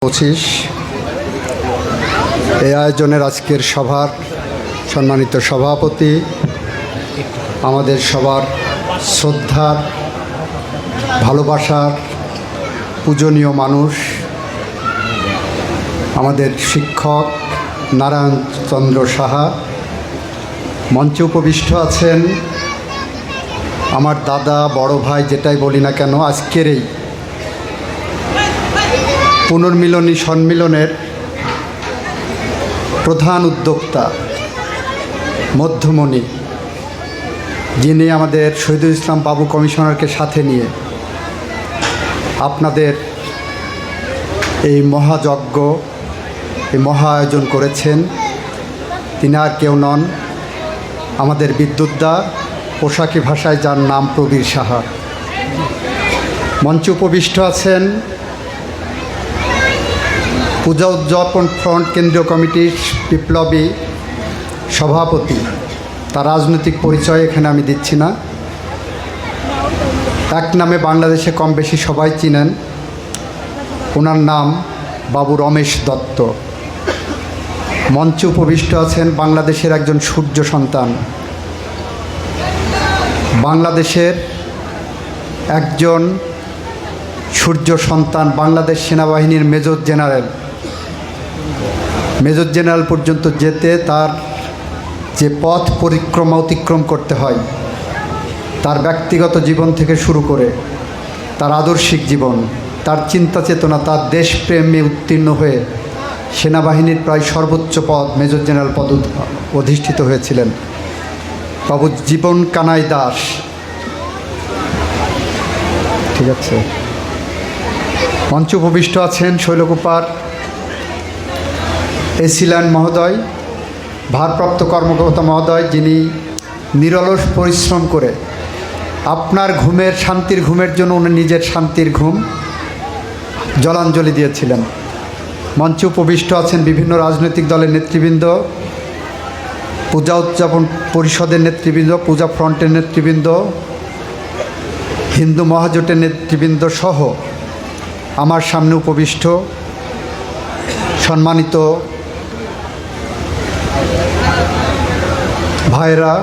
25 এই আয়োজনের আজকের সভার সম্মানিত সভাপতি, আমাদের সবার শ্রদ্ধার ভালোবাসার পূজনীয় মানুষ, আমাদের শিক্ষক নারায়ণ চন্দ্র সাহা। মঞ্চে উপবিষ্ট আছেন আমার দাদা, বড় ভাই, যেটাই বলি না কেন, আজকের এই পুনর্মিলনী সম্মিলনের প্রধান উদ্যোক্তা মধ্যমণি, যিনি আমাদের শহীদুল ইসলাম বাবু কমিশনারকে সাথে নিয়ে আপনাদের এই মহাযজ্ঞ, এই মহা আয়োজন করেছেন। তিনি আর কেউ নন, আমাদের বিদ্যুৎদা, পোশাকি ভাষায় যার নাম প্রবীর সাহা। মঞ্চে উপবিষ্ট আছেন পূজা উদযাপন ফ্রন্ট কেন্দ্রীয় কমিটির বিপ্লবী সভাপতি। তার রাজনৈতিক পরিচয় এখানে আমি দিচ্ছি না, এক নামে বাংলাদেশে কম বেশি সবাই চিনেন। ওনার নাম বাবু রমেশ দত্ত। মঞ্চে উপবিষ্ট আছেন বাংলাদেশের একজন সূর্য সন্তান, বাংলাদেশের একজন সূর্য সন্তান, বাংলাদেশ সেনাবাহিনীর মেজর জেনারেল পর্যন্ত যেতে তার যে পথ পরিক্রমা অতিক্রম করতে হয়, তার ব্যক্তিগত জীবন থেকে শুরু করে তার আদর্শিক জীবন, তার চিন্তা চেতনা, তার দেশপ্রেমে উত্তীর্ণ হয়ে সেনাবাহিনীর প্রায় সর্বোচ্চ পদ মেজর জেনারেল পদ অধিষ্ঠিত হয়েছিলেন বাবু জীবন কানাই দাস। ঠিক আছে। মঞ্চে উপবিষ্ট আছেন শৈলকুপার এসিল্যান্ড মহোদয়, ভারপ্রাপ্ত কর্মকর্তা মহোদয়, যিনি নিরলস পরিশ্রম করে আপনার শান্তির ঘুমের জন্য উনি নিজের শান্তির ঘুম জলাঞ্জলি দিয়েছিলেন। মঞ্চে উপবিষ্ট আছেন বিভিন্ন রাজনৈতিক দলের নেতৃবৃন্দ, পূজা উদযাপন পরিষদের নেতৃবৃন্দ, পূজা ফ্রন্টের নেতৃবৃন্দ, হিন্দু মহাজোটের নেতৃবৃন্দ সহ আমার সামনে উপবিষ্ট সম্মানিত ভাইরা,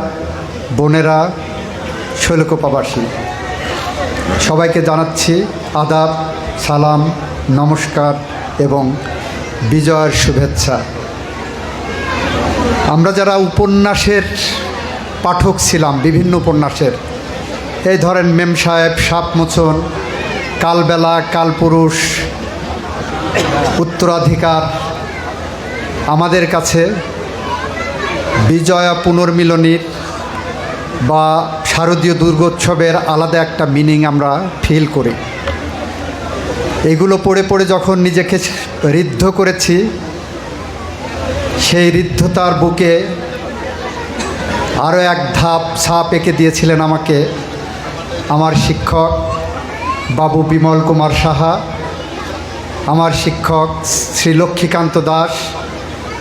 বোনেরা, শৈলকুপাবাসী, সবাইকে জানাচ্ছি আদাব, সালাম, নমস্কার এবং বিজয়ের শুভেচ্ছা। আমরা যারা উপন্যাসের পাঠক ছিলাম, বিভিন্ন উপন্যাসের, এই ধরেন মেম সাহেব, সাপমোচন, কালবেলা, কালপুরুষ, উত্তরাধিকার, আমাদের কাছে বিজয়া পুনর্মিলনীর বা শারদীয় দুর্গোৎসবের আলাদা একটা মিনিং আমরা ফিল করি। এগুলো পড়ে পড়ে যখন নিজেকে ঋদ্ধ করেছি, সেই ঋদ্ধতার বুকে আরও এক ধাপ ছাপ এঁকে দিয়েছিলেন আমাকে আমার শিক্ষক বাবু বিমল কুমার সাহা, আমার শিক্ষক শ্রী লক্ষ্মীকান্ত দাস,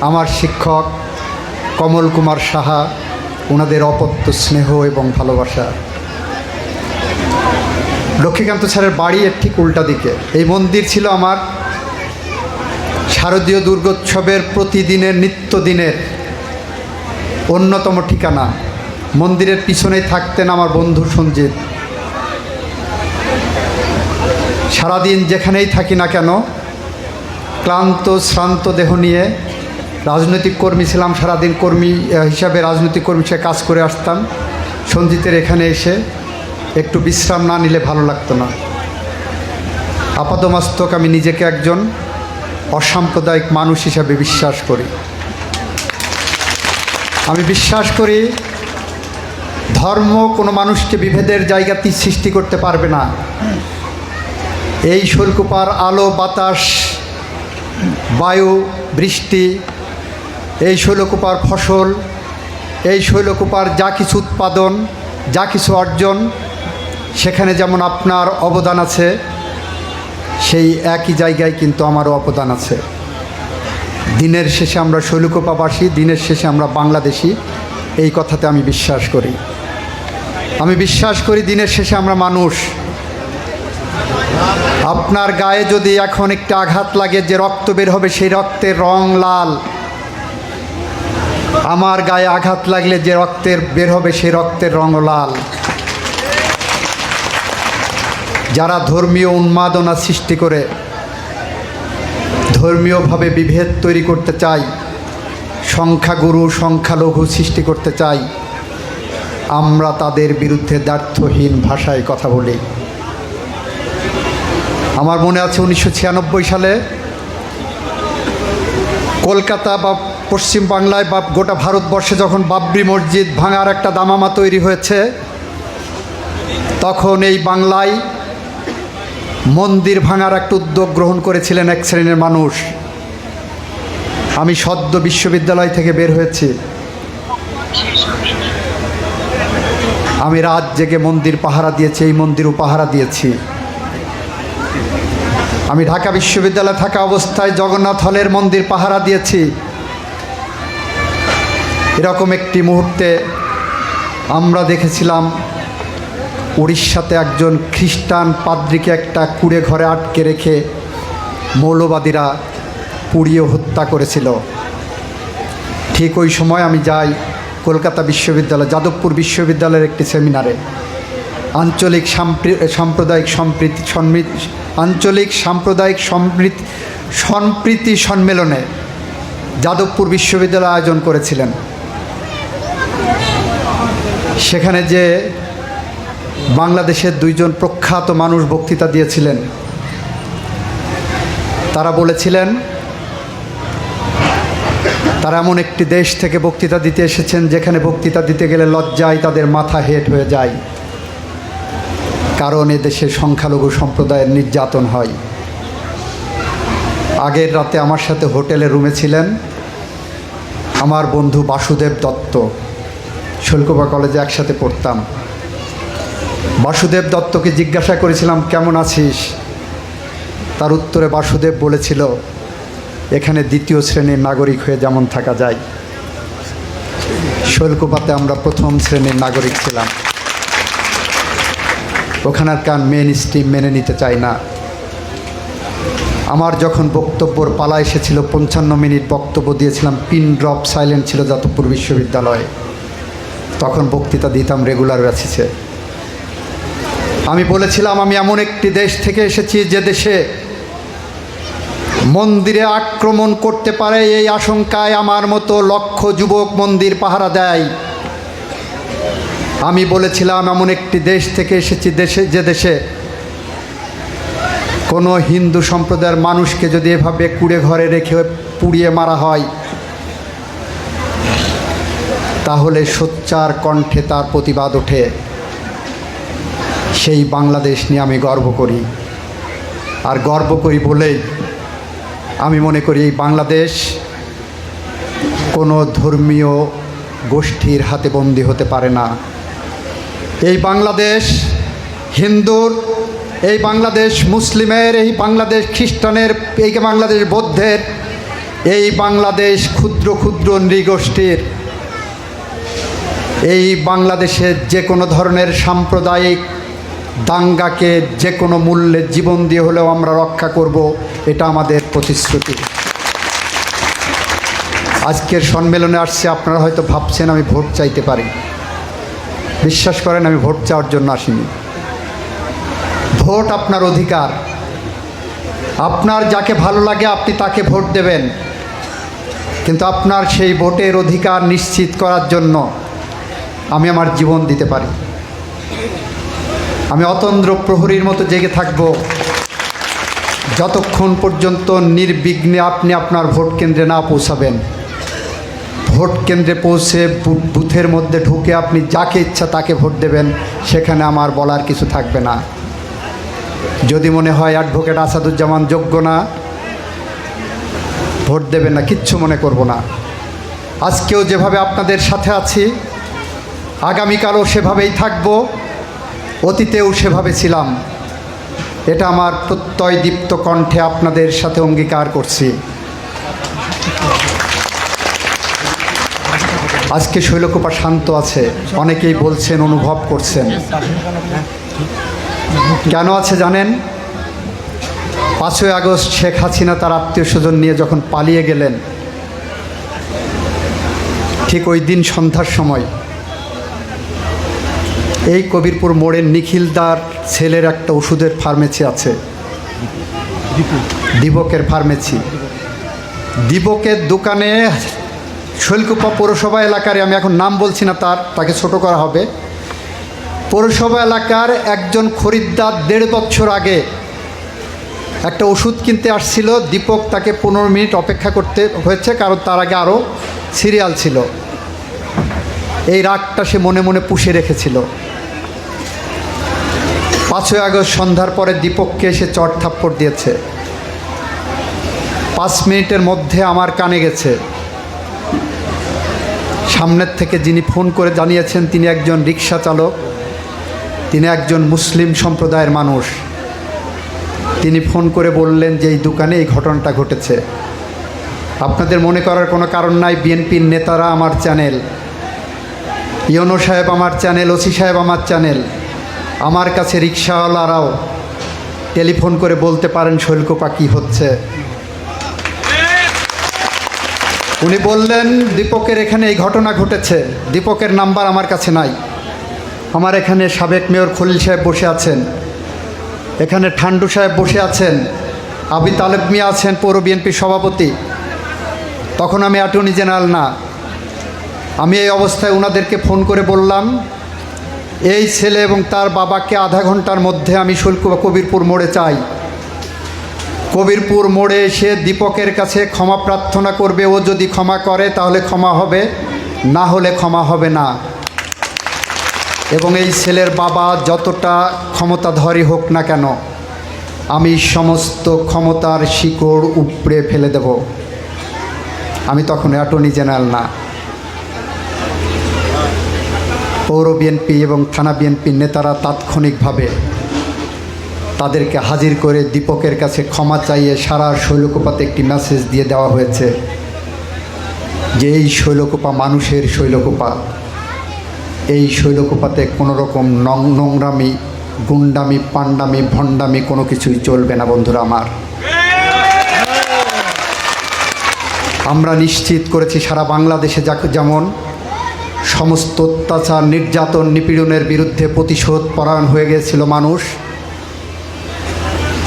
আমার শিক্ষক কমল কুমার সাহা, ওনাদের অপত্য স্নেহ এবং ভালোবাসা। লক্ষ্মীকান্ত স্যারের বাড়ি এর ঠিক উল্টা দিকে। এই মন্দির ছিল আমার শারদীয় দুর্গোৎসবের প্রতিদিনের নিত্যদিনের অন্যতম ঠিকানা। মন্দিরের পিছনেই থাকতেন আমার বন্ধু সঞ্জিত। সারাদিন যেখানেই থাকি না কেন, ক্লান্ত শ্রান্ত দেহ নিয়ে, রাজনৈতিক কর্মী ছিলাম, সারাদিন কর্মী হিসাবে রাজনৈতিক কর্মী হিসেবে কাজ করে আসতাম। সঞ্জিতের এখানে এসে একটু বিশ্রাম না নিলে ভালো লাগতো না। আপাতমস্তক আমি নিজেকে একজন অসাম্প্রদায়িক মানুষ হিসাবে বিশ্বাস করি। আমি বিশ্বাস করি ধর্ম কোনো মানুষকে বিভেদের জায়গাতেই সৃষ্টি করতে পারবে না। এই শৈলকুপার আলো, বাতাস, বায়ু, বৃষ্টি, এই শৈলকুপার ফসল, এই শৈলকুপার যা কিছু উৎপাদন, যা কিছু অর্জন, সেখানে যেমন আপনার অবদান আছে, সেই একই জায়গায় কিন্তু আমারও অবদান আছে। দিনের শেষে আমরা শৈলকুপাবাসী, দিনের শেষে আমরা বাংলাদেশি, এই কথাতে আমি বিশ্বাস করি। আমি বিশ্বাস করি দিনের শেষে আমরা মানুষ। আপনার গায়ে যদি এখন একটা আঘাত লাগে, যে রক্ত বের হবে সেই রক্তের রং লাল। আমার গায়ে আঘাত লাগলে যে রক্তের বের হবে সেই রক্তের রং লাল। যারা ধর্মীয় উন্মাদনা সৃষ্টি করে ধর্মীয়ভাবে বিভেদ তৈরি করতে চায়, সংখ্যাগুরু সংখ্যালঘু সৃষ্টি করতে চায়, আমরা তাদের বিরুদ্ধে দ্ব্যর্থহীন ভাষায় কথা বলি। আমার মনে আছে 1996 সালে কলকাতা বা পশ্চিম বাংলায় বা গোটা ভারতবর্ষে যখন বাবরি মসজিদ ভাঙার একটা দামামা তৈরি হয়েছে, তখন এই বাংলায় মন্দির ভাঙার একটা উদ্যোগ গ্রহণ করেছিলেন এক শ্রেণীর মানুষ। আমি সদ্য বিশ্ববিদ্যালয় থেকে বের হয়েছি। আমি রাত জেগে মন্দির পাহারা দিয়েছি, এই মন্দিরও পাহারা দিয়েছি। আমি ঢাকা বিশ্ববিদ্যালয়ে থাকা অবস্থায় জগন্নাথ হলের মন্দির পাহারা দিয়েছি। এরকম একটি মুহূর্তে আমরা দেখেছিলাম উড়িষ্যাতে একজন খ্রিস্টান পাদ্রীকে একটা কুঁড়ে ঘরে আটকে রেখে মৌলবাদীরা পুড়িয়ে হত্যা করেছিল। ঠিক ওই সময় আমি যাই কলকাতা বিশ্ববিদ্যালয়, যাদবপুর বিশ্ববিদ্যালয়ের একটি সেমিনারে, আঞ্চলিক সাম্প্রদায়িক সম্প্রীতি সম্মেলনে যাদবপুর বিশ্ববিদ্যালয় আয়োজন করেছিলেন। সেখানে যে বাংলাদেশের দুইজন প্রখ্যাত মানুষ বক্তৃতা দিয়েছিলেন, তারা বলেছিলেন তারা এমন একটি দেশ থেকে বক্তৃতা দিতে এসেছেন যেখানে বক্তৃতা দিতে গেলে লজ্জায় তাদের মাথা হেঁট হয়ে যায়, কারণ এদেশে সংখ্যালঘু সম্প্রদায়ের নির্যাতন হয়। আগের রাতে আমার সাথে হোটেলে রুমে ছিলেন আমার বন্ধু বাসুদেব দত্ত, শৈলকুপা কলেজে একসাথে পড়তাম। বাসুদেব দত্তকে জিজ্ঞাসা করেছিলাম, কেমন আছিস? তার উত্তরে বাসুদেব বলেছিল, এখানে দ্বিতীয় শ্রেণীর নাগরিক হয়ে যেমন থাকা যায়। শৈলকুপাতে আমরা প্রথম শ্রেণীর নাগরিক ছিলাম। ওখানকার মেন স্ট্রিম মেনে নিতে চাই না। আমার যখন বক্তব্যর পালা এসেছিল, 55 মিনিট বক্তব্য দিয়েছিলাম, পিন ড্রপ সাইলেন্ট ছিল যাদবপুর বিশ্ববিদ্যালয়ে। তখন বক্তৃতা দিতাম রেগুলার বেসিসে। আমি বলেছিলাম, আমি এমন একটি দেশ থেকে এসেছি যে দেশে মন্দিরে আক্রমণ করতে পারে এই আশঙ্কায় আমার মতো লক্ষ যুবক মন্দির পাহারা দেয়। আমি বলেছিলাম, এমন একটি দেশ থেকে এসেছি যে দেশে কোনো হিন্দু সম্প্রদায়ের মানুষকে যদি এভাবে কুঁড়ে ঘরে রেখে পুড়িয়ে মারা হয়, তাহলে সোচ্চার কণ্ঠে তার প্রতিবাদ ওঠে। সেই বাংলাদেশ নিয়ে আমি গর্ব করি। আর গর্ব করি বলেই আমি মনে করি এই বাংলাদেশ কোনো ধর্মীয় গোষ্ঠীর হাতে বন্দী হতে পারে না। এই বাংলাদেশ হিন্দুর, এই বাংলাদেশ মুসলিমের, এই বাংলাদেশ খ্রিস্টানের, এই বাংলাদেশ বৌদ্ধের, এই বাংলাদেশ ক্ষুদ্র ক্ষুদ্র নৃগোষ্ঠীর। এই বাংলাদেশের যে কোনো ধরনের সাম্প্রদায়িক দাঙ্গাকে যে কোনো মূল্যে জীবন দিয়ে হলেও আমরা রক্ষা করব, এটা আমাদের প্রতিশ্রুতি। আজকের সম্মেলনে আসছে, আপনারা হয়তো ভাবছেন আমি ভোট চাইতে পারি। বিশ্বাস করেন, আমি ভোট চাওয়ার জন্য আসিনি। ভোট আপনার অধিকার। আপনার যাকে ভালো লাগে আপনি তাকে ভোট দেবেন, কিন্তু আপনার সেই ভোটের অধিকার নিশ্চিত করার জন্য আমি আমার জীবন দিতে পারি। আমি অতন্দ্র প্রহরীর মতো জেগে থাকব যতক্ষণ পর্যন্ত নির্বিঘ্নে আপনি আপনার ভোট কেন্দ্রে না পৌঁছাবেন। ভোট কেন্দ্রে পৌঁছে বুথের মধ্যে ঢুকে আপনি যাকে ইচ্ছা তাকে ভোট দেবেন, সেখানে আমার বলার কিছু থাকবে না। যদি মনে হয় অ্যাডভোকেট আসাদুজ্জামান যোগ্য না, ভোট দেবেন না, কিচ্ছু মনে করব না। আজকেও যেভাবে আপনাদের সাথে আছি, আগামীকালও সেভাবেই থাকব, অতীতেও সেভাবে ছিলাম। এটা আমার প্রত্যয়দীপ্ত কণ্ঠে আপনাদের সাথে অঙ্গীকার করছি। আজকে শৈলকুপা শান্ত আছে, অনেকেই বলছেন, অনুভব করছেন। কেন আছে জানেন? 5ই আগস্ট শেখ হাসিনা তার আত্মীয় স্বজন নিয়ে যখন পালিয়ে গেলেন, ঠিক ওই দিন সন্ধ্যার সময় এই কবিরপুর মোড়ের নিখিলদার ছেলের একটা ওষুধের ফার্মেসি আছে, দীপকের ফার্মেসি। দীপকের দোকানে শৈলকুপা পৌরসভা এলাকার, আমি এখন নাম বলছি না, তাকে ছোট করা হবে, পৌরসভা এলাকার একজন খরিদ্দার 1.5 বছর আগে একটা ওষুধ কিনতে আসছিল। দীপক তাকে 15 মিনিট অপেক্ষা করতে হয়েছে, কারণ তার আগে আরও সিরিয়াল ছিল। এই রাগটা সে মনে মনে পুষে রেখেছিল। 5ই আগস্ট সন্ধ্যার পরে দীপককে এসে চট থাপ্পড় দিয়েছে। 5 মিনিটের মধ্যে আমার কানে গেছে। সামনের থেকে যিনি ফোন করে জানিয়েছেন তিনি একজন রিক্সা চালক, তিনি একজন মুসলিম সম্প্রদায়ের মানুষ। তিনি ফোন করে বললেন যে এই দোকানে এই ঘটনাটা ঘটেছে। আপনাদের মনে করার কোনো কারণ নাই, বিএনপির নেতারা আমার চ্যানেল, ইউনো সাহেব আমার চ্যানেল, ওসি সাহেব আমার চ্যানেল, আমার কাছে রিক্সাওয়ালারাও টেলিফোন করে বলতে পারেন শৈলকুপা কী হচ্ছে। উনি বললেন দীপকের এখানে এই ঘটনা ঘটেছে। দীপকের নাম্বার আমার কাছে নাই। আমার এখানে সাবেক মেয়র খলিল সাহেব বসে আছেন, এখানে ঠান্ডু সাহেব বসে আছেন, আবি তালেব মিয়া আছেন পৌর বিএনপির সভাপতি। তখন আমি অ্যাটর্নি জেনারেল না। আমি এই অবস্থায় ওনাদেরকে ফোন করে বললাম এই ছেলে এবং তার বাবাকে আধা ঘন্টার মধ্যে আমি শৈলকুপা কবিরপুর মোড়ে চাই। কবিরপুর মোড়ে এসে দীপকের কাছে ক্ষমা প্রার্থনা করবে। ও যদি ক্ষমা করে তাহলে ক্ষমা হবে, না হলে ক্ষমা হবে না। এবং এই ছেলের বাবা যতটা ক্ষমতাধরই হোক না কেন, আমি সমস্ত ক্ষমতার শিকড় উপড়ে ফেলে দেব। আমি তখন অ্যাটর্নি জেনারেল না। পৌর বিএনপি এবং থানা বিএনপির নেতারা তাৎক্ষণিকভাবে তাদেরকে হাজির করে দীপকের কাছে ক্ষমা চাইয়ে সারা শৈলকুপাতে একটি মেসেজ দিয়ে দেওয়া হয়েছে যে এই শৈলকুপা মানুষের শৈলকুপা। এই শৈলকুপাতে কোনো রকম নোংরামি, গুন্ডামি, পান্ডামি, ভণ্ডামি কোনো কিছুই চলবে না বন্ধুরা আমার। আমরা নিশ্চিত করেছি সারা বাংলাদেশে যেমন সমস্ত অত্যাচার, নির্যাতন, নিপীড়নের বিরুদ্ধে প্রতিশোধ পরায়ণ হয়ে গিয়েছিল মানুষ,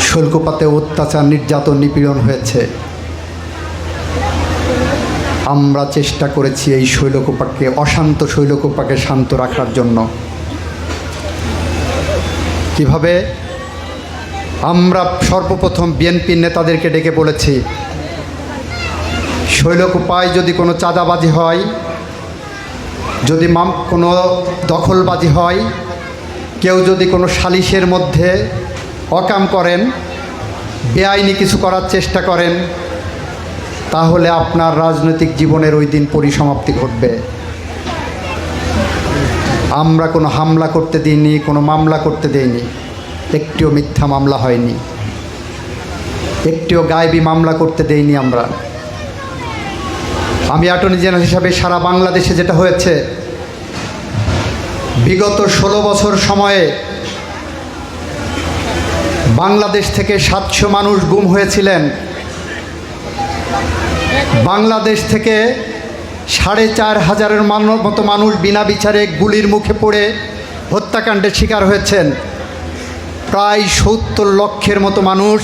শৈলকুপাতে অত্যাচার, নির্যাতন, নিপীড়ন হয়েছে। আমরা চেষ্টা করেছি এই শৈলকুপাকে, অশান্ত শৈলকুপাকে শান্ত রাখার জন্য। কিভাবে? আমরা সর্বপ্রথম বিএনপির নেতাদেরকে ডেকে বলেছি শৈলকুপায় যদি কোনো চাঁদাবাজি হয়, যদি কোনো দখলবাজি হয়, কেউ যদি কোনো সালিশের মধ্যে অকাম করেন, বেআইনি কিছু করার চেষ্টা করেন, তাহলে আপনার রাজনৈতিক জীবনের ওই দিন পরিসমাপ্তি ঘটবে। আমরা কোনো হামলা করতে দিইনি, কোনো মামলা করতে দেইনি, একটিও মিথ্যা মামলা হয়নি, একটিও গায়েবী মামলা করতে দেইনি আমরা। আমি অ্যাটর্নি জেনারেল হিসাবে সারা বাংলাদেশে যেটা হয়েছে, বিগত 16 বছর সময়ে বাংলাদেশ থেকে 700 মানুষ গুম হয়েছিলেন। বাংলাদেশ থেকে 4,500-এর মতো মানুষ বিনা বিচারে গুলির মুখে পড়ে হত্যাকাণ্ডের শিকার হয়েছেন। প্রায় 70 লক্ষের মতো মানুষ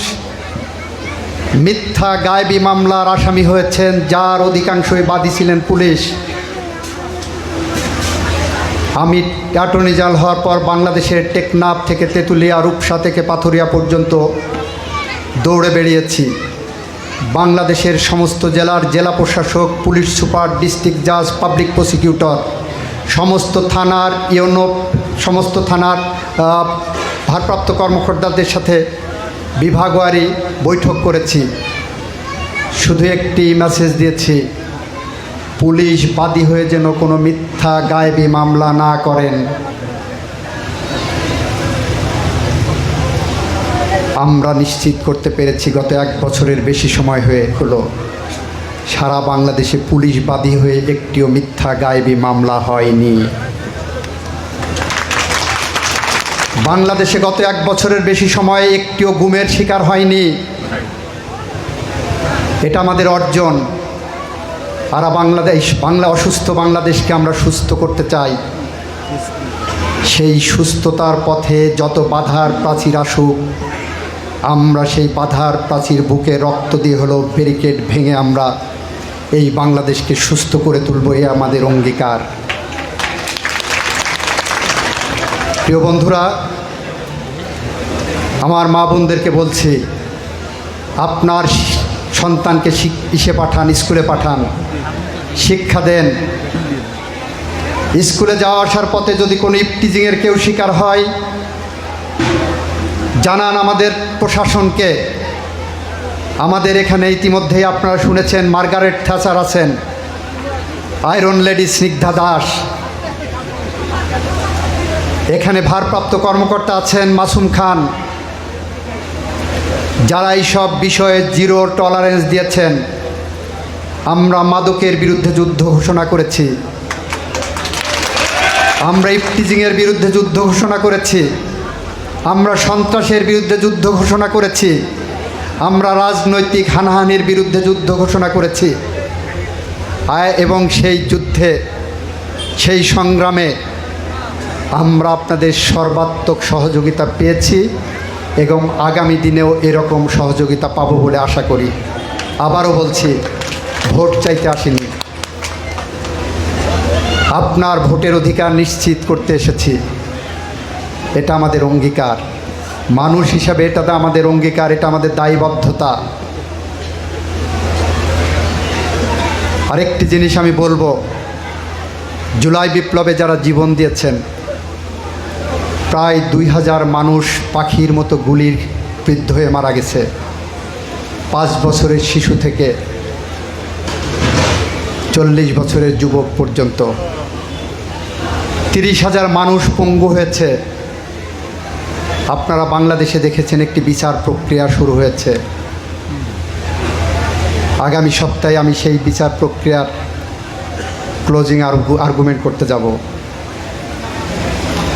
মিথ্যা গায়েবী মামলার আসামি হয়েছেন, যার অধিকাংশই বাদী ছিলেন পুলিশ। আমি অ্যাটর্নি জেনারেল হওয়ার পর বাংলাদেশের টেকনাফ থেকে তেঁতুলিয়া, রূপসা থেকে পাথুরিয়া পর্যন্ত দৌড়ে বেরিয়েছি। বাংলাদেশের সমস্ত জেলার জেলা প্রশাসক, পুলিশ সুপার, ডিস্ট্রিক্ট জাজ, পাবলিক প্রসিকিউটর, সমস্ত থানার ইউনো, সমস্ত থানার ভারপ্রাপ্ত কর্মকর্তাদের সাথে বিভাগওয়ারি বৈঠক করেছি। শুধু একটি মেসেজ দিয়েছি, পুলিশ বাদী হয়ে যেন কোনো মিথ্যা গায়েবী মামলা না করেন। আমরা নিশ্চিত করতে পেরেছি গত 1 বছরের বেশি সময় হলো সারা বাংলাদেশে পুলিশ বাদী হয়ে একটিও মিথ্যা গায়েবী মামলা হয়নি। বাংলাদেশে গত 1 বছরের বেশি সময় একটিও গুমের শিকার হয়নি। এটা আমাদের অর্জন। আর বাংলা অসুস্থ বাংলাদেশকে আমরা সুস্থ করতে চাই। সেই সুস্থতার পথে যত বাধার প্রাচীর আসুক, আমরা সেই বাধার প্রাচীর বুকে রক্ত দিয়ে হলো ব্যারিকেড ভেঙে আমরা এই বাংলাদেশকে সুস্থ করে তুলব, এ আমাদের অঙ্গীকার। প্রিয় বন্ধুরা, আমার মা বোনদেরকে বলছি, আপনার সন্তানকে স্কুলে পাঠান, শিক্ষা দেন। স্কুলে যাওয়া আসার পথে যদি কোনো ইফটিজিংয়ের কেউ শিকার হয়, জানান আমাদের প্রশাসনকে। আমাদের এখানে ইতিমধ্যেই আপনারা শুনেছেন মার্গারেট থ্যাচার আছেন, আয়রন লেডি স্নিগ্ধা দাস, এখানে ভারপ্রাপ্ত কর্মকর্তা আছেন মাসুম খান, যারা এইসব বিষয়ে জিরো টলারেন্স দিয়েছেন। আমরা মাদকের বিরুদ্ধে যুদ্ধ ঘোষণা করেছি, আমরা ইফটিজিংয়ের বিরুদ্ধে যুদ্ধ ঘোষণা করেছি, আমরা সন্ত্রাসের বিরুদ্ধে যুদ্ধ ঘোষণা করেছি, আমরা রাজনৈতিক হানাহানির বিরুদ্ধে যুদ্ধ ঘোষণা করেছি। এবং সেই যুদ্ধে, সেই সংগ্রামে আমরা আপনাদের সর্বাত্মক সহযোগিতা পেয়েছি এবং আগামী দিনেও এরকম সহযোগিতা পাবো বলে আশা করি। আবারও বলছি, ভোট চাইতে আসিনি, আপনার ভোটের অধিকার নিশ্চিত করতে এসেছি। এটা আমাদের অঙ্গীকার, মানুষ হিসাবে এটা আমাদের অঙ্গীকার, এটা আমাদের দায়বদ্ধতা। আরেকটি জিনিস আমি বলবো, জুলাই বিপ্লবে যারা জীবন দিয়েছেন, প্রায় 2000 মানুষ পাখির মতো গুলির বিদ্ধ হয়ে মারা গেছে, 5 বছরের শিশু থেকে 40 বছরের যুবক পর্যন্ত। 30,000 মানুষ পঙ্গু হয়েছে। আপনারা বাংলাদেশে দেখেছেন একটি বিচার প্রক্রিয়া শুরু হয়েছে। আগামী সপ্তাহে আমি সেই বিচার প্রক্রিয়ার ক্লোজিং আর্গুমেন্ট করতে যাব।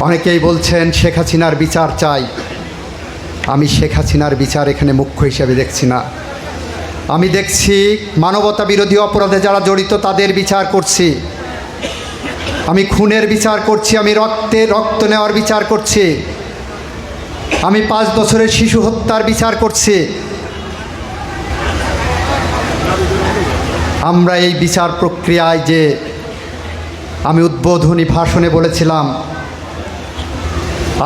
অনেকেই বলছেন শেখ হাসিনার বিচার চাই। আমি শেখ হাসিনার বিচার এখানে মুখ্য হিসেবে দেখছি না। আমি দেখছি মানবতা বিরোধী অপরাধে যারা জড়িত তাদের বিচার করছি। আমি খুনের বিচার করছি, আমি রক্ত নেওয়ার বিচার করছি, আমি 5 বছরের শিশু হত্যার বিচার করছি। আমরা এই বিচার প্রক্রিয়ায়, যে আমি উদ্বোধনী ভাষণে বলেছিলাম,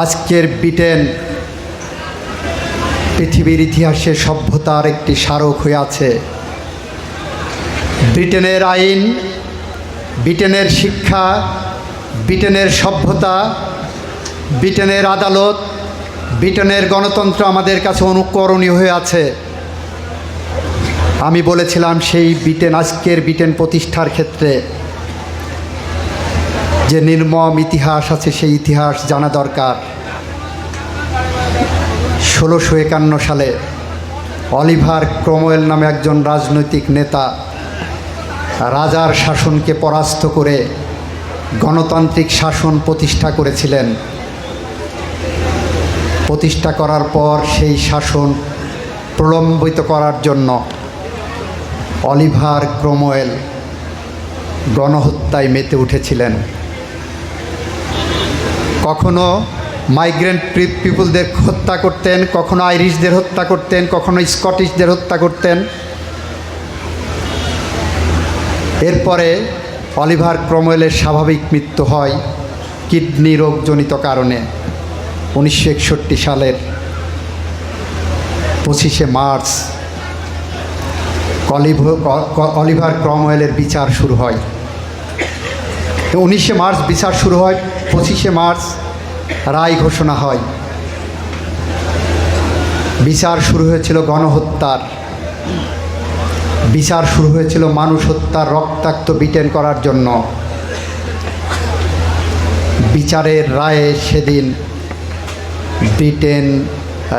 আজকের ব্রিটেন পৃথিবীর ইতিহাসে সভ্যতার একটি স্মারক হয়ে আছে। ব্রিটেনের আইন, ব্রিটেনের শিক্ষা, ব্রিটেনের সভ্যতা, ব্রিটেনের আদালত, ব্রিটেনের গণতন্ত্র আমাদের কাছে অনুকরণীয় হয়ে আছে। আমি বলেছিলাম সেই ব্রিটেন, আজকের ব্রিটেন প্রতিষ্ঠার ক্ষেত্রে যে নির্মম ইতিহাস আছে, সেই ইতিহাস জানা দরকার। 1651 সালে অলিভার ক্রমওয়েল নামে একজন রাজনৈতিক নেতা রাজার শাসনকে পরাস্ত করে গণতান্ত্রিক শাসন প্রতিষ্ঠা করেছিলেন। প্রতিষ্ঠা করার পর সেই শাসন প্রলম্বিত করার জন্য অলিভার ক্রমওয়েল গণহত্যায় মেতে উঠেছিলেন। কখনো মাইগ্রেন্ট পিপুলদের হত্যা করতেন, কখনো আইরিশদের হত্যা করতেন, কখনো স্কটিশদের হত্যা করতেন। এরপরে অলিভার ক্রমওয়েলের স্বাভাবিক মৃত্যু হয় কিডনি রোগজনিত কারণে 1961 সালের 25শে মার্চ অলিভার ক্রমওয়েলের বিচার শুরু হয়। 19শে মার্চ বিচার শুরু হয়, 25শে মার্চ রায় ঘোষণা হয়। বিচার শুরু হয়েছিল গণহত্যার, বিচার শুরু হয়েছিল মানুষ হত্যার রক্তাক্ত ব্রিটেন করার জন্য। বিচারের রায়ে সেদিন ব্রিটেন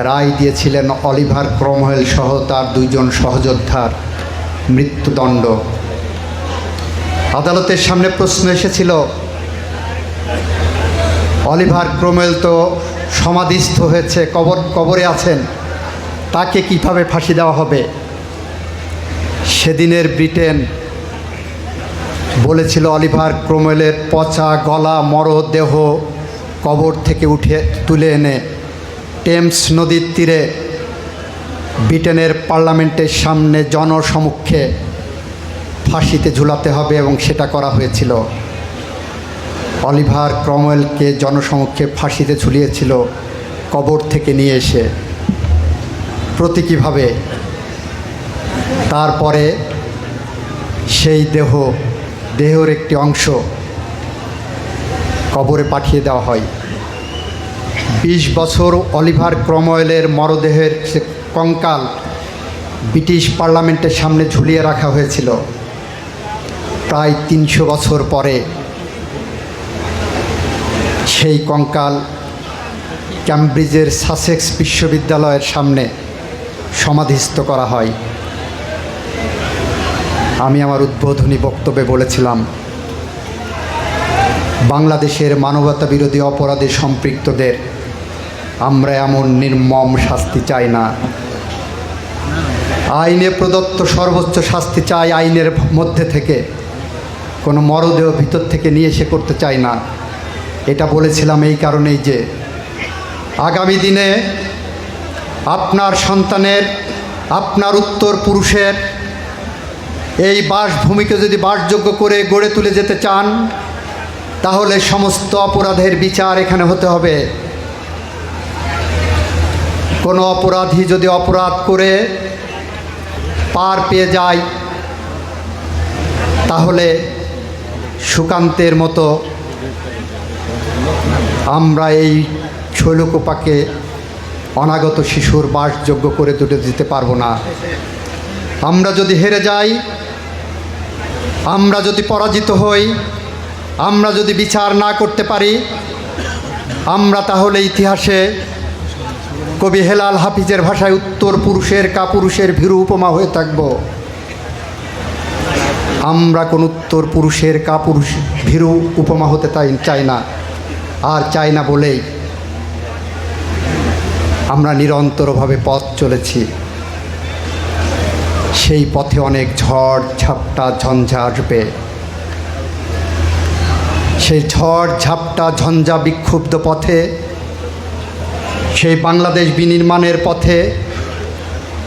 রায় দিয়েছিলেন অলিভার ক্রমওয়েল সহ তার 2 জন সহযোদ্ধার মৃত্যুদণ্ড। আদালতের সামনে প্রশ্ন এসেছিল, অলিভার ক্রমওয়েল তো সমাধিস্থ হয়েছে, কবরে আছেন, তাকে কিভাবে ফাঁসি দেওয়া হবে? সেদিনের ব্রিটেন বলেছিল অলিভার ক্রomwellের পচা গলা মরদেহ কবর থেকে তুলে এনে টেমস নদীর তীরে ব্রিটেনের পার্লামেন্টের সামনে জনসমক্ষে ফাঁসিতে ঝুলাতে হবে, এবং সেটা করা হয়েছিল। অলিভার ক্রomwellকে জনসমক্ষে ফাঁসিতে ঝুলিয়েছিল কবর থেকে নিয়ে এসে প্রতীকীভাবে। তারপরে সেই দেহের একটি অংশ কবরে পাঠিয়ে দেওয়া হয়। 20 বছর অলিভার ক্রomwellের মরদেহের কঙ্কাল ব্রিটিশ পার্লামেন্টের সামনে ঝুলিয়ে রাখা হয়েছিল। প্রায় 300 বছর পরে সেই কঙ্কাল ক্যামব্রিজের সাসেক্স বিশ্ববিদ্যালয়ের সামনে সমাধিস্থ করা হয়। আমি আমার উদ্বোধনী বক্তব্যে বলেছিলাম, বাংলাদেশের মানবতা বিরোধী অপরাধে সম্পৃক্তদের আমরা এমন নির্মম শাস্তি চাই না। আইনে প্রদত্ত সর্বোচ্চ শাস্তি চাই আইনের মধ্যে থেকে, কোনো মরদেহ ভিতর থেকে নিয়ে এসে করতে চাই না। এটা বলেছিলাম এই কারণেই যে আগামী দিনে আপনার সন্তানের, আপনার উত্তর পুরুষের এই বাসভূমিকে যদি বাসযোগ্য করে গড়ে তুলে যেতে চান, তাহলে সমস্ত অপরাধের বিচার এখানে হতে হবে। কোনো অপরাধী যদি অপরাধ করে পার পেয়ে যায়, তাহলে সুকান্তের মতো আমরা এই শৈলকুপাকে অনাগত শিশুর বাসযোগ্য করে তুলে দিতে পারবো না। আমরা যদি হেরে যাই, আমরা যদি পরাজিত হই, আমরা যদি বিচার না করতে পারি, আমরা তাহলে ইতিহাসে কবি হেলাল হাফিজের ভাষায় উত্তর পুরুষের কাপুরুষের ভীরু উপমা হয়ে থাকব। আমরা কোন উত্তর পুরুষের কাপুরুষ ভীরু উপমা হতে চাই না, আর চাই না বলেই আমরা নিরন্তরভাবে পথ চলেছি। সেই পথে অনেক ঝড় ঝাপটা ঝঞ্ঝা আসবে। সেই ঝড় ঝাপটা ঝঞ্ঝা বিক্ষুব্ধ পথে, সেই বাংলাদেশ বিনির্মাণের পথে,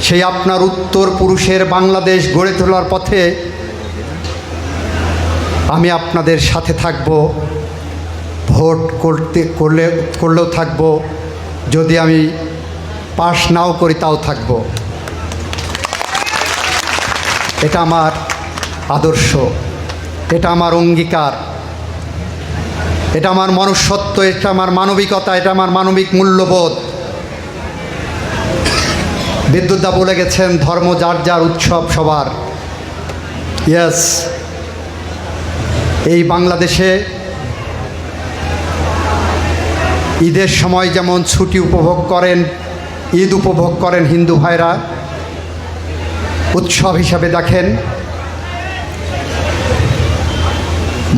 সেই আপনার উত্তর পুরুষের বাংলাদেশ গড়ে তোলার পথে আমি আপনাদের সাথে থাকব। ভোট করলেও থাকব, যদি আমি পাশ নাও করি তাও থাকব। এটা আমার আদর্শ, এটা আমার অঙ্গীকার, এটা আমার মনুষ্যত্ব, এটা আমার মানবিকতা, এটা আমার মানবিক মূল্যবোধ। বিদ্যুৎদা বলে গেছেন, ধর্ম যার যার, উৎসব সবার। ইয়েস, এই বাংলাদেশে ঈদের সময় যেমন ছুটি উপভোগ করেন, ঈদ উপভোগ করেন হিন্দু ভাইরা, উৎসব হিসাবে দেখেন।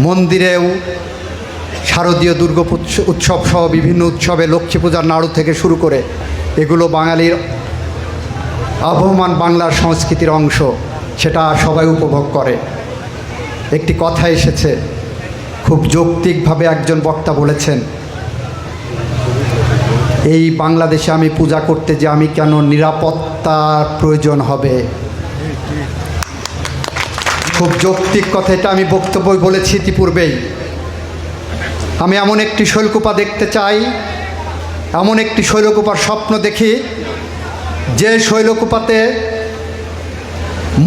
মন্দিরেও শারদীয় দুর্গা উৎসব সহ বিভিন্ন উৎসবে, লক্ষ্মী পূজার নাড়ু থেকে শুরু করে, এগুলো বাঙালির আবহমান বাংলার সংস্কৃতির অংশ, সেটা সবাই উপভোগ করে। একটি কথা এসেছে, খুব যৌক্তিকভাবে একজন বক্তা বলেছেন, এই বাংলাদেশে আমি পূজা করতে যে আমি কেন নিরাপত্তার প্রয়োজন হবে। খুব যৌক্তিক কথা, এটা আমি বক্তব্য বলেছি ইতিপূর্বেই। আমি এমন একটি শৈলকুপা দেখতে চাই, এমন একটি শৈলকুপার স্বপ্ন দেখি, যে শৈলকুপাতে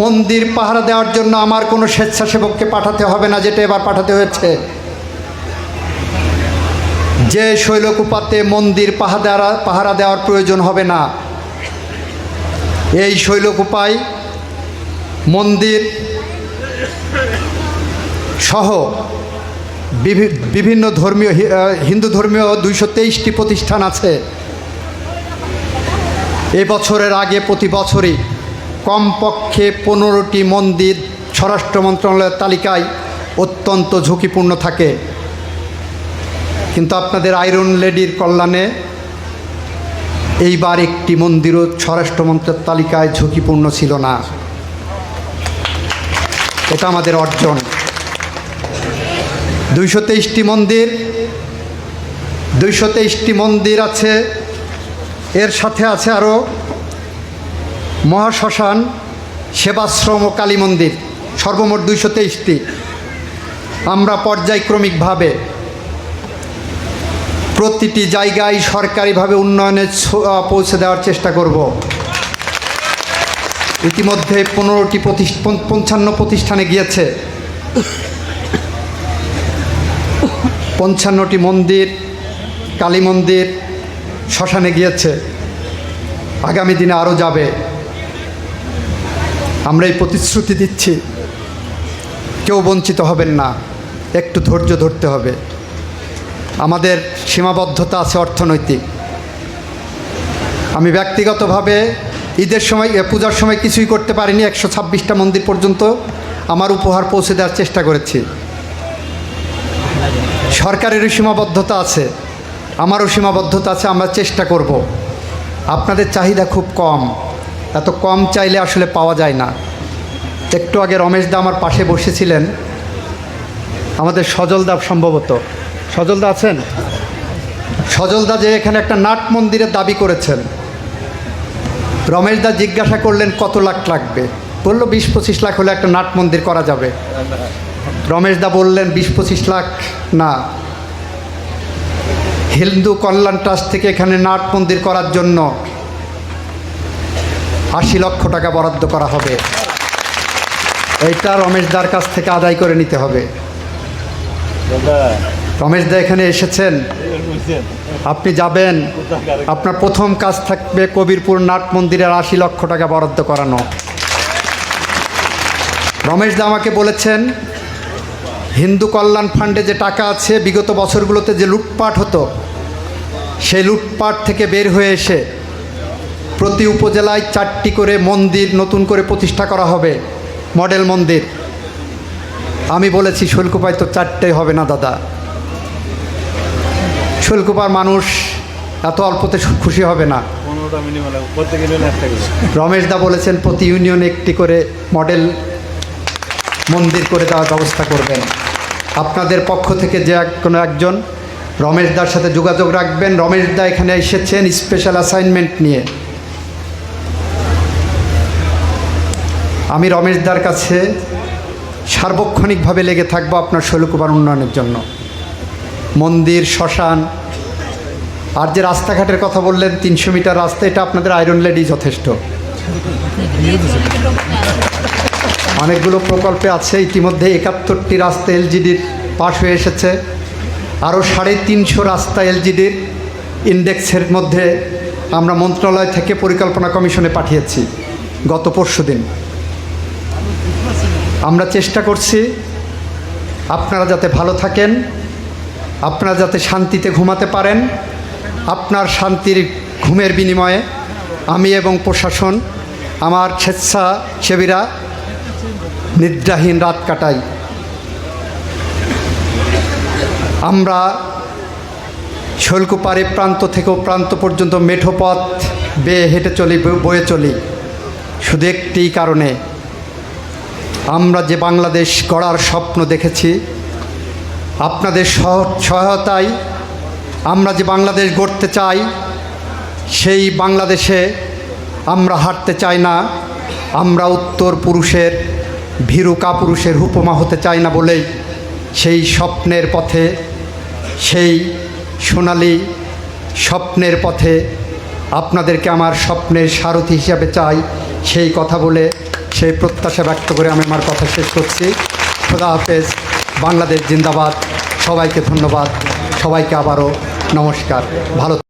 মন্দির পাহারা দেওয়ার জন্য আমার কোনো স্বেচ্ছাসেবককে পাঠাতে হবে না, যেটা এবার পাঠাতে হয়েছে। যে শৈলকুপাতে মন্দির পাহারা দেওয়ার প্রয়োজন হবে না, এই শৈলকুপায় মন্দির সহ বিভিন্ন ধর্মীয়, হিন্দু ধর্মীয় 223টি প্রতিষ্ঠান আছে। এবছরের আগে প্রতি বছরই কমপক্ষে 15টি মন্দির স্বরাষ্ট্র মন্ত্রণালয়ের তালিকায় অত্যন্ত ঝুঁকিপূর্ণ থাকে। কিন্তু আপনাদের আয়রন লেডির কল্যাণে এইবার একটি মন্দিরও স্বরাষ্ট্র মন্ত্রণালয়ের তালিকায় ঝুঁকিপূর্ণ ছিল না। এটা আমাদের অর্জন। 223টি মন্দির আছে, এর সাথে আছে আরও মহাশ্মশান, সেবাশ্রম ও কালী মন্দির, সর্বমোট 223টি। আমরা পর্যায়ক্রমিকভাবে প্রতিটি জায়গায় সরকারিভাবে উন্নয়নে পৌঁছে দেওয়ার চেষ্টা করব। ইতিমধ্যে 55 প্রতিষ্ঠানে গিয়েছে, 55টি মন্দির, কালী মন্দির, শ্মশানে গিয়েছে, আগামী দিনে আরও যাবে। আমরা এই প্রতিশ্রুতি দিচ্ছি, কেউ বঞ্চিত হবেন না, একটু ধৈর্য ধরতে হবে। আমাদের সীমাবদ্ধতা আছে অর্থনৈতিক। আমি ব্যক্তিগতভাবে ঈদের সময়, পূজার সময় কিছুই করতে পারিনি। 126টা মন্দির পর্যন্ত আমার উপহার পৌঁছে দেওয়ার চেষ্টা করেছি। সরকারেরও সীমাবদ্ধতা আছে, আমারও সীমাবদ্ধতা আছে, আমরা চেষ্টা করব। আপনাদের চাহিদা খুব কম, এত কম চাইলে আসলে পাওয়া যায় না। একটু আগে রমেশদা আমার পাশে বসেছিলেন, আমাদের সজলদা, সম্ভবত সজলদা আছেন, সজলদা যে এখানে একটা নাট মন্দিরের দাবি করেছেন। রমেশদা জিজ্ঞাসা করলেন কত লাখ লাগবে, বললো 20-25 লাখ হলে একটা নাট মন্দির করা যাবে। রমেশদা বললেন 20-25 লাখ না, হিন্দু কল্যাণ ট্রাস্ট থেকে এখানে নাট মন্দির করার জন্য 80 লক্ষ টাকা বরাদ্দ করা হবে। এইটা রমেশদার কাছ থেকে আদায় করে নিতে হবে। রমেশদা এখানে এসেছেন, আপনি যাবেন, আপনার প্রথম কাজ থাকবে কবিরপুর নাট মন্দিরের 80 লক্ষ টাকা বরাদ্দ করানো। রমেশদা আমাকে বলেছেন হিন্দু কল্যাণ ফান্ডে যে টাকা আছে, বিগত বছরগুলোতে যে লুটপাট হতো, সেই লুটপাট থেকে বের হয়ে এসে প্রতি উপজেলায় 4টি করে মন্দির নতুন করে প্রতিষ্ঠা করা হবে, মডেল মন্দির। আমি বলেছি শৈলকুপায় তো 4টেই হবে না দাদা, শৈলকুপার মানুষ এত অল্পতে খুশি হবে না। রমেশদা বলেছেন প্রতি ইউনিয়নে একটি করে মডেল মন্দির করে দেওয়ার ব্যবস্থা করবেন। আপনাদের পক্ষ থেকে যে কোনো একজন রমেশদার সাথে যোগাযোগ রাখবেন। রমেশদা এখানে এসেছেন স্পেশাল অ্যাসাইনমেন্ট নিয়ে। আমি রমেশদার কাছে সার্বক্ষণিকভাবে লেগে থাকবো আপনার শৈলকুপার উন্নয়নের জন্য। মন্দির, শ্মশান, আর যে রাস্তাঘাটের কথা বললেন 300 মিটার রাস্তা, এটা আপনাদের আয়রন লেডি যথেষ্ট। অনেকগুলো প্রকল্পে আছে, ইতিমধ্যে 71টি রাস্তা এলজিডির পাশ হয়ে এসেছে। আরও 350 রাস্তা এলজিডির ইন্ডেক্সের মধ্যে আমরা মন্ত্রণালয় থেকে পরিকল্পনা কমিশনে পাঠিয়েছি গত পরশুদিন। আমরা চেষ্টা করছি আপনারা যাতে ভালো থাকেন, আপনারা যাতে শান্তিতে ঘুমাতে পারেন। আপনার শান্তির ঘুমের বিনিময়ে আমি এবং প্রশাসন, আমার স্বেচ্ছাসেবীরা নিদ্রাহীন রাত কাটাই। আমরা শৈলকুপার প্রান্ত থেকে প্রান্ত পর্যন্ত মেঠো পথ বেয়ে হেঁটে চলি, বয়ে চলি শুধু একটি কারণে, আমরা যে বাংলাদেশ গড়ার স্বপ্ন দেখেছি, আপনাদের সহায়তায় আমরা যে বাংলাদেশ গড়তে চাই, সেই বাংলাদেশে আমরা হাঁটতে চাই না। আমরা উত্তর পুরুষের, ভীরু কাপুরুষের উপমা হতে চাই না বলেই সেই স্বপ্নের পথে, সেই সোনালি স্বপ্নের পথে আপনাদেরকে আমার স্বপ্নের সারথি হিসাবে চাই। সেই কথা বলে, সেই প্রত্যাশা ব্যক্ত করে আমি আমার কথা শেষ করছি। খোদা হাফেজ, বাংলাদেশ জিন্দাবাদ। সবাইকে ধন্যবাদ, সবাইকে আবারও নমস্কার, ভালো।